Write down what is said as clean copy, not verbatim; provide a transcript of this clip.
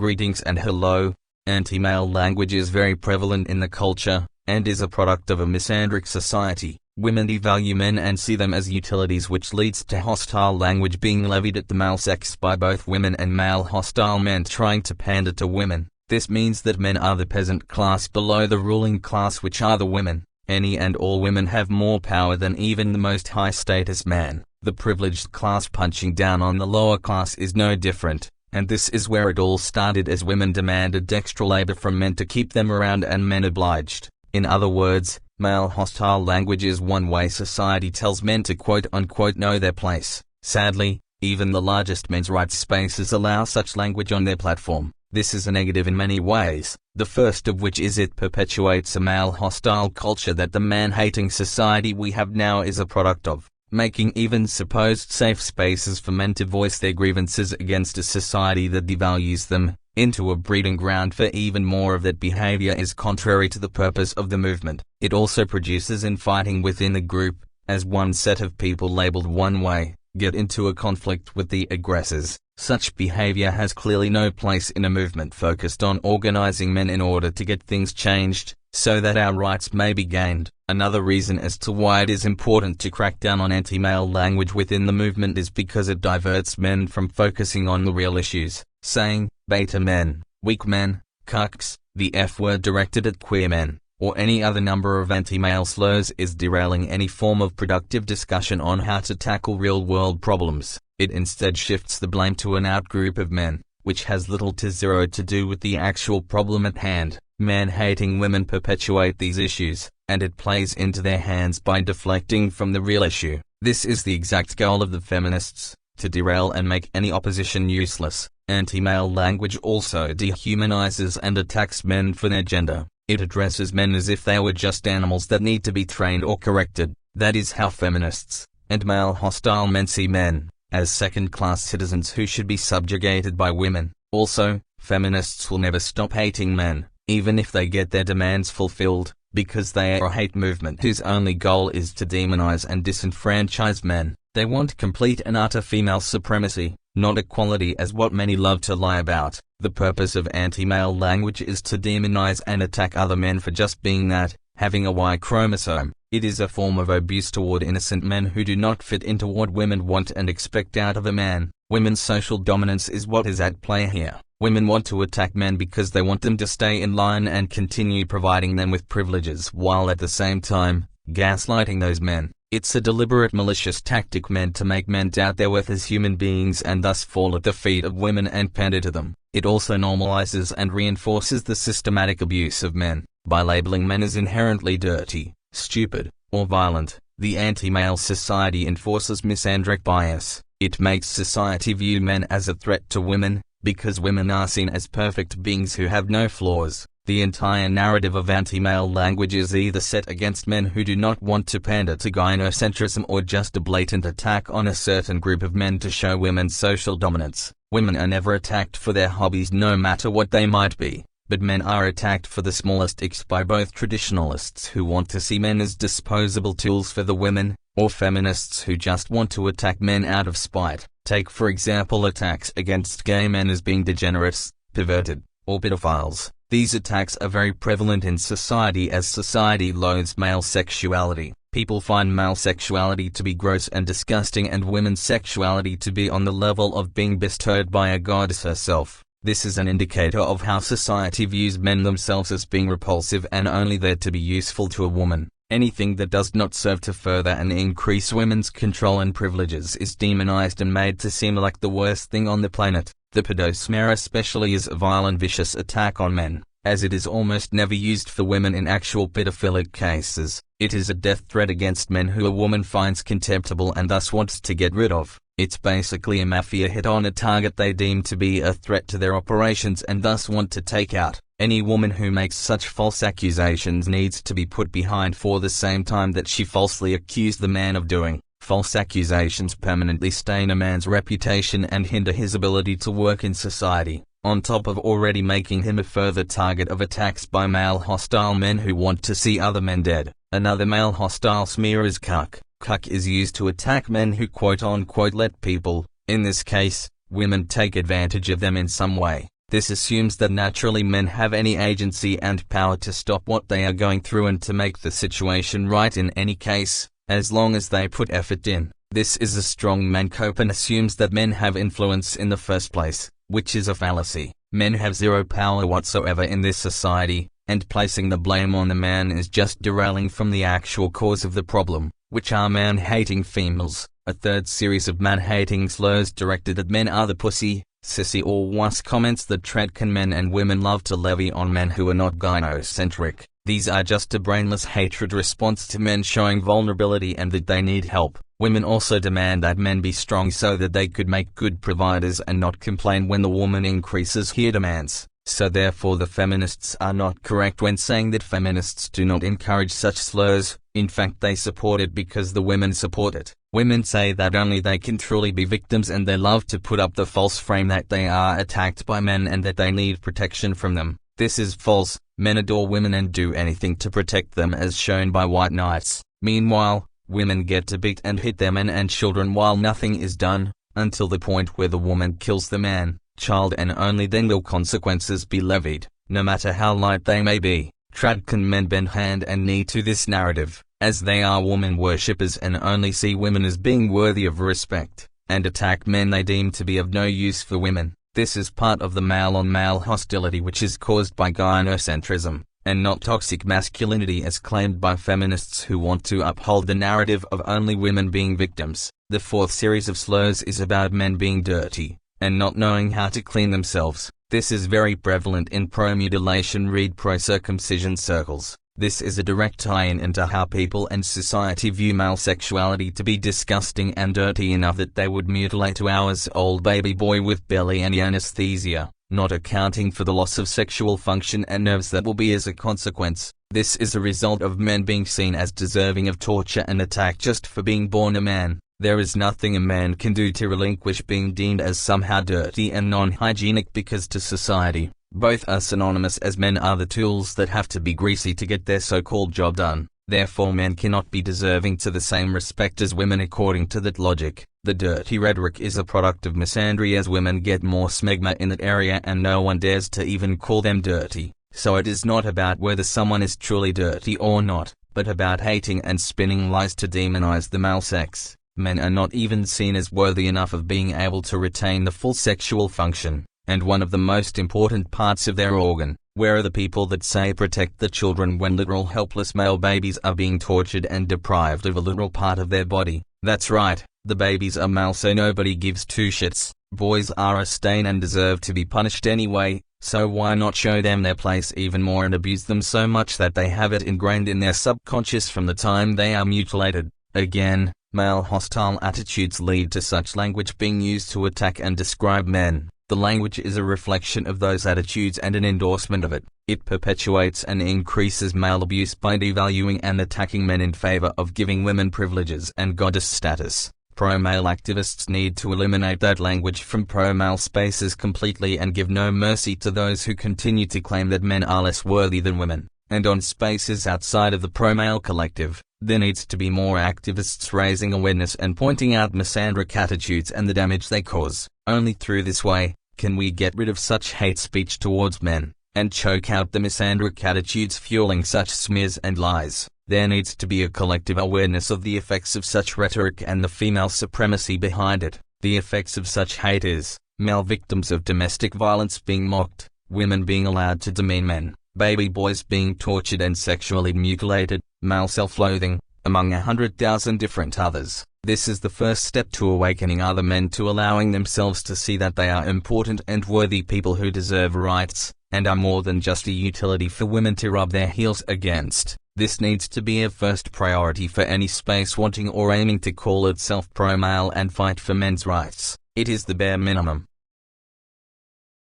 greetings and hello. Anti-male language is very prevalent in the culture, and is a product of a misandric society. Women devalue men and see them as utilities, which leads to hostile language being levied at the male sex by both women and male hostile men trying to pander to women. This means that men are the peasant class below the ruling class, which are the women. Any and all women have more power than even the most high-status man. The privileged class punching down on the lower class is no different, and this is where it all started, as women demanded extra labor from men to keep them around and men obliged. In other words, male hostile language is one way society tells men to quote-unquote know their place. Sadly, even the largest men's rights spaces allow such language on their platform. This is a negative in many ways, the first of which is it perpetuates a male hostile culture that the man-hating society we have now is a product of, making even supposed safe spaces for men to voice their grievances against a society that devalues them, into a breeding ground for even more of that behavior is contrary to the purpose of the movement. It also produces infighting within the group, as one set of people labeled one way get into a conflict with the aggressors. Such behavior has clearly no place in a movement focused on organizing men in order to get things changed, so that our rights may be gained. Another reason as to why it is important to crack down on anti-male language within the movement is because it diverts men from focusing on the real issues. Saying, beta men, weak men, cucks, the F-word directed at queer men, or any other number of anti-male slurs is derailing any form of productive discussion on how to tackle real-world problems. It instead shifts the blame to an outgroup of men, which has little to zero to do with the actual problem at hand. Man-hating women perpetuate these issues, and it plays into their hands by deflecting from the real issue. This is the exact goal of the feminists, to derail and make any opposition useless. Anti-male language also dehumanizes and attacks men for their gender. It addresses men as if they were just animals that need to be trained or corrected. That is how feminists and male hostile men see men, as second-class citizens who should be subjugated by women. Also, feminists will never stop hating men, even if they get their demands fulfilled, because they are a hate movement whose only goal is to demonize and disenfranchise men. They want complete and utter female supremacy, not equality as what many love to lie about. The purpose of anti-male language is to demonize and attack other men for just being that, having a Y chromosome. It is a form of abuse toward innocent men who do not fit into what women want and expect out of a man. Women's social dominance is what is at play here. Women want to attack men because they want them to stay in line and continue providing them with privileges, while at the same time, gaslighting those men. It's a deliberate malicious tactic meant to make men doubt their worth as human beings and thus fall at the feet of women and pander to them. It also normalizes and reinforces the systematic abuse of men, by labeling men as inherently dirty, stupid, or violent. The anti-male society enforces misandric bias. It makes society view men as a threat to women, because women are seen as perfect beings who have no flaws. The entire narrative of anti-male language is either set against men who do not want to pander to gynocentrism or just a blatant attack on a certain group of men to show women's social dominance. Women are never attacked for their hobbies no matter what they might be, but men are attacked for the smallest icks by both traditionalists who want to see men as disposable tools for the women, or feminists who just want to attack men out of spite. Take for example attacks against gay men as being degenerates, perverted, or pedophiles. These attacks are very prevalent in society as society loathes male sexuality. People find male sexuality to be gross and disgusting and women's sexuality to be on the level of being bestowed by a goddess herself. This is an indicator of how society views men themselves as being repulsive and only there to be useful to a woman. Anything that does not serve to further and increase women's control and privileges is demonized and made to seem like the worst thing on the planet. The pedosmere especially is a vile and vicious attack on men, as it is almost never used for women in actual pedophilic cases. It is a death threat against men who a woman finds contemptible and thus wants to get rid of. It's basically a mafia hit on a target they deem to be a threat to their operations and thus want to take out. Any woman who makes such false accusations needs to be put behind for the same time that she falsely accused the man of doing. False accusations permanently stain a man's reputation and hinder his ability to work in society, on top of already making him a further target of attacks by male hostile men who want to see other men dead. Another male hostile smear is cuck. Cuck is used to attack men who quote-unquote let people, in this case, women, take advantage of them in some way. This assumes that naturally men have any agency and power to stop what they are going through and to make the situation right in any case, as long as they put effort in. This is a strong man cope and assumes that men have influence in the first place, which is a fallacy. Men have zero power whatsoever in this society, and placing the blame on the man is just derailing from the actual cause of the problem, which are man-hating females. A third series of man-hating slurs directed at men are the pussy, sissy or wuss comments that Tradcan men and women love to levy on men who are not gynocentric. These are just a brainless hatred response to men showing vulnerability and that they need help. Women also demand that men be strong so that they could make good providers and not complain when the woman increases her demands. So therefore the feminists are not correct when saying that feminists do not encourage such slurs. In fact, they support it because the women support it. Women say that only they can truly be victims, and they love to put up the false frame that they are attacked by men and that they need protection from them. This is false. Men adore women and do anything to protect them, as shown by white knights. Meanwhile, women get to beat and hit their men and children while nothing is done, until the point where the woman kills the man, child, and only then will consequences be levied, no matter how light they may be. Tradcan men bend hand and knee to this narrative, as they are woman worshippers and only see women as being worthy of respect, and attack men they deem to be of no use for women. This is part of the male-on-male hostility which is caused by gynocentrism, and not toxic masculinity as claimed by feminists who want to uphold the narrative of only women being victims. The fourth series of slurs is about men being dirty, and not knowing how to clean themselves. This is very prevalent in pro-mutilation, read pro-circumcision circles. This is a direct tie-in into how people and society view male sexuality to be disgusting and dirty enough that they would mutilate a 2-hour-old baby boy with belly and anesthesia, not accounting for the loss of sexual function and nerves that will be as a consequence. This is a result of men being seen as deserving of torture and attack just for being born a man. There is nothing a man can do to relinquish being deemed as somehow dirty and non-hygienic, because to society, both are synonymous, as men are the tools that have to be greasy to get their so-called job done. Therefore men cannot be deserving to the same respect as women according to that logic. The dirty rhetoric is a product of misandry, as women get more smegma in that area and no one dares to even call them dirty. So it is not about whether someone is truly dirty or not, but about hating and spinning lies to demonize the male sex. Men are not even seen as worthy enough of being able to retain the full sexual function, and one of the most important parts of their organ. Where are the people that say protect the children when literal helpless male babies are being tortured and deprived of a literal part of their body? That's right, the babies are male, so nobody gives two shits. Boys are a stain and deserve to be punished anyway, so why not show them their place even more and abuse them so much that they have it ingrained in their subconscious from the time they are mutilated? Again, male hostile attitudes lead to such language being used to attack and describe men. The language is a reflection of those attitudes and an endorsement of it. It perpetuates and increases male abuse by devaluing and attacking men in favor of giving women privileges and goddess status. Pro-male activists need to eliminate that language from pro-male spaces completely and give no mercy to those who continue to claim that men are less worthy than women. And on spaces outside of the pro-male collective, there needs to be more activists raising awareness and pointing out misandric attitudes and the damage they cause. Only through this way can we get rid of such hate speech towards men, and choke out the misandric attitudes fueling such smears and lies. There needs to be a collective awareness of the effects of such rhetoric and the female supremacy behind it. The effects of such hate is male victims of domestic violence being mocked, women being allowed to demean men, baby boys being tortured and sexually mutilated, male self-loathing, among 100,000 different others. This is the first step to awakening other men to allowing themselves to see that they are important and worthy people who deserve rights, and are more than just a utility for women to rub their heels against. This needs to be a first priority for any space wanting or aiming to call itself pro-male and fight for men's rights. It is the bare minimum.